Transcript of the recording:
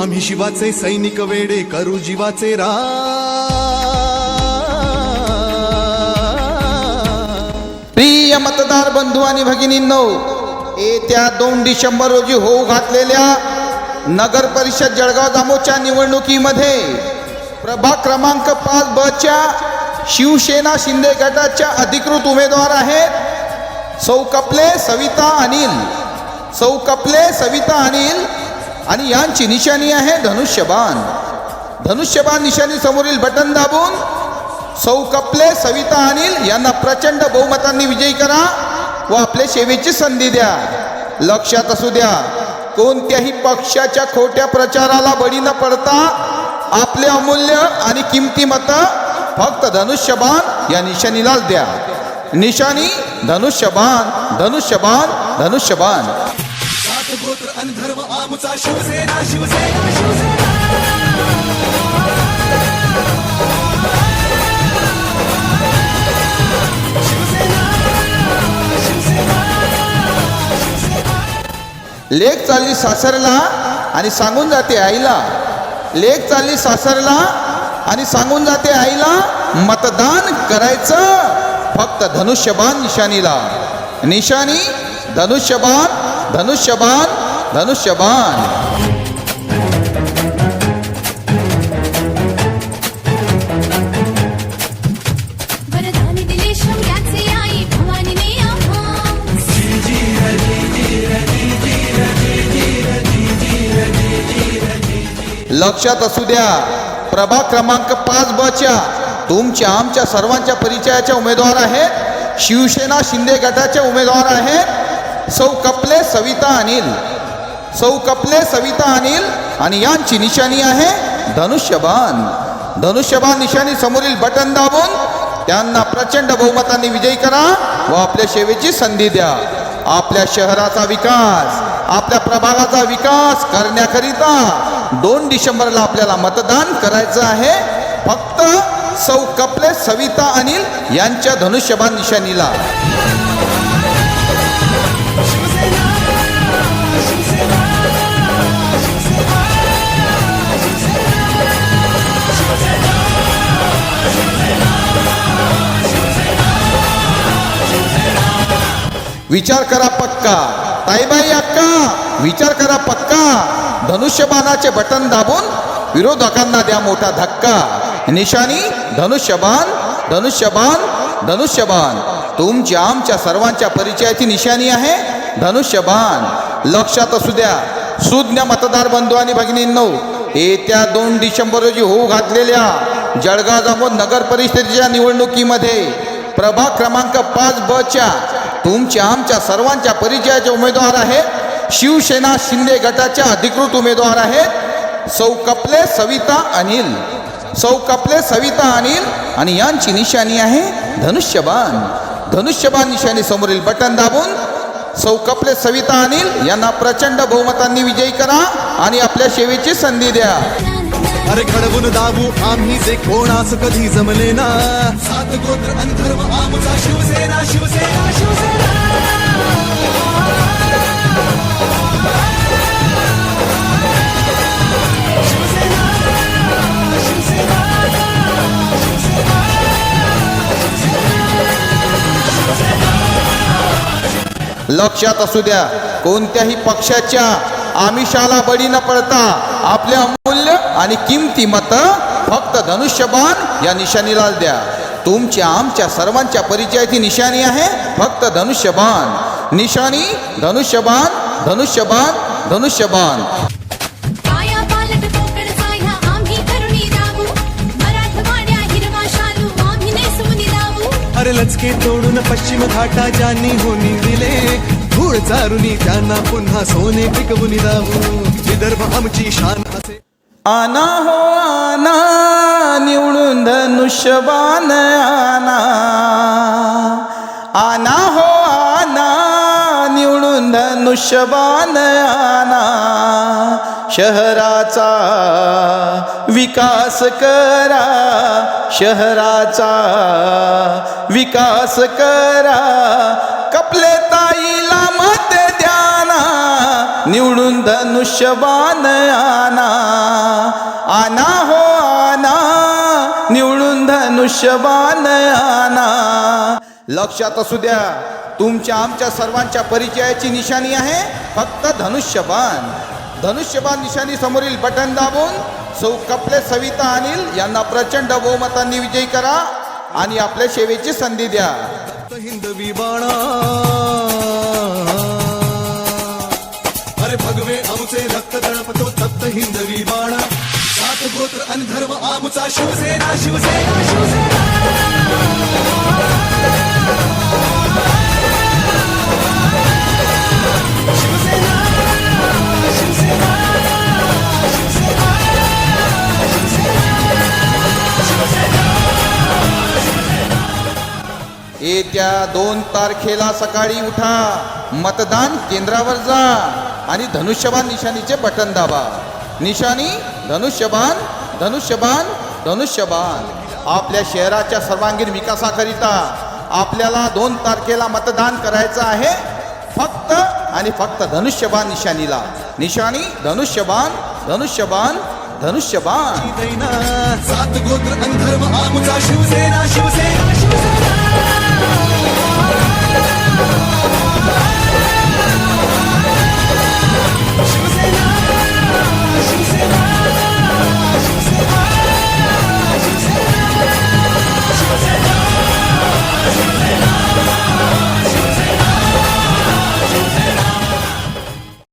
आम्ही शिवाचे सैनिक वेडे करू जीवाचे प्रिय मतदार बंधू आणि भगिनींनो, येत्या 2 डिसेंबर रोजी होऊ घातलेल्या नगर परिषद जळगाव जामोदच्या निवडणुकीमध्ये प्रभाग क्रमांक 5 ब च्या शिवसेना शिंदे गटाच्या अधिकृत उमेदवार आहेत सौ कपले सविता अनिल, सौ कपले सविता अनिल, आणि यांची निशाणी आहे धनुष्यबाण. धनुष्यबाण निशाणी समोरील बटन दाबून सौ कपले सविता अनिल यांना प्रचंड बहुमतांनी विजयी करा व आपल्या सेवेची संधी द्या. लक्षात असू द्या, कोणत्याही पक्षाच्या खोट्या प्रचाराला बळी न पडता आपले अमूल्य आणि किमती मत फक्त धनुष्यबाण या निशाणीलाच द्या. निशाणी धनुष्यबाण, धनुष्यबाण, धनुष्यबाण. लेक चालली सासरला आणि सांगून जाते आईला, लेक चालली सासरला आणि सांगून जाते आईला, मतदान करायचं फक्त धनुष्यबाण निशाणीला. निशाणी धनुष्यबाण, धनुष्यबाण, धनुष्यबाण. लक्षात असू द्या, प्रभाग क्रमांक 5 ब च्या तुमच्या आमच्या सर्वांच्या परिचयाच्या उमेदवार आहेत शिवसेना शिंदे गटाचे उमेदवार आहेत सौ कपले सविता अनिल, सौ कपले सविता अनिल, आणि यांची निशाणी आहे धनुष्यबाण. धनुष्यबाण निशाणी समोरील बटन दाबून त्यांना प्रचंड बहुमतांनी विजयी करा व आपल्या सेवेची संधी द्या. आपल्या शहराचा विकास, आपल्या प्रभागाचा विकास करण्याकरिता 2 डिसेंबरला आपल्याला मतदान करायचं आहे फक्त सौ कपले सविता अनिल यांच्या धनुष्यबाण निशाणीला. विचार करा पक्का, ताईबाई अक्का, विचार करा पक्का. धनुष्यबाणाचे बटन दाबून विरोधकांना द्या मोठा धक्का. निशाणी धनुष्यबाण, धनुष्यबाण, धनुष्यबाण. तुमच्या आमच्या सर्वांच्या परिचयाची निशाणी आहे धनुष्यबाण. लक्षात असू द्या, सुज्ञ मतदार बंधू आणि भगिनींनो, येत्या 2 डिसेंबर रोजी होऊ घातलेल्या जळगाव जामोद नगर परिषदेच्या निवडणुकीमध्ये प्रभाग क्रमांक 5 ब च्या तुमच्या आमच्या सर्वांच्या परिचयाचे उमेदवार आहेत शिवसेना शिंदे गटाच्या अधिकृत उमेदवार आहेत सौ कपले सविता अनिल, सौ कपले सविता अनिल, आणि यांची निशाणी आहे धनुष्यबाण. धनुष्यबाण निशाणी समोरील बटन दाबून सौ कपले सविता अनिल यांना प्रचंड बहुमतांनी विजयी करा आणि आपल्या सेवेची संधी द्या. अरे घडवून दाबू आम्ही जे कोणास कधी जमले ना, 7 गोत्र आणि धर्म आमचा शिवसेना, शिवसेना, शिवसेना. लक्षात असू द्या, कोणत्याही पक्षाच्या आमिषाला बळी न पडता आपले अमूल्य आणि किमती मत फक्त धनुष्यबाण या निशाणीला द्या. तुमच्या आमच्या सर्वांच्या परिचयाची निशाणी आहे फक्त धनुष्यबाण. निशाणी धनुष्यबाण, धनुष्यबाण, धनुष्यबाण. अरे लचके तोडून पश्चिम घाटा ज्यांनी होनी दिले, धूळ चारुनी त्यांना पुन्हा सोने पिकवून दावू. विदर्भ आमची शान असे. आना हो आना निवडून धनुष्यबाण आना, आना हो आना निवडून धनुष्यबाण आना. शहराचा विकास करा, शहराचा विकास करा. कपले ताईला मत द्या ना, निवडून धनुष्यबाण आणा आणा हो आणा निवडून धनुष्यबाण आणा लक्षात असू द्या तुमच्या आमच्या सर्वांच्या परिचयाची निशाणी आहे फक्त धनुष्यबाण धनुष्यबाण निशाणी समोरील बटन दाबून सौ कपले सविता अनिल यांना प्रचंड बहुमतांनी विजयी करा आणि आपल्या सेवेची संधी द्या दत्त हिंदवी बाणा अरे भगवे आमुचे रक्त तळपतो दत्त हिंदवी बाणा सात गोत्र आणि धर्म आमुचा शिवसेना शिवसेना शिवसेना येत्या 2 तारखेला सकाळी उठा मतदान केंद्रावर जा आणि धनुष्यबाण निशाणीचे बटन दाबा निशाणी धनुष्यबाण धनुष्यबाण धनुष्यबाण आपल्या शहराच्या सर्वांगीण विकासाकरिता आपल्याला 2 तारखेला मतदान करायचं आहे फक्त आणि फक्त धनुष्यबाण निशाणीला निशाणी धनुष्यबाण धनुष्यबाण धनुष्यबाण दैना सात गोत्र आणि धर्म आमुचा शिवसेना शिवसेना शिवसेना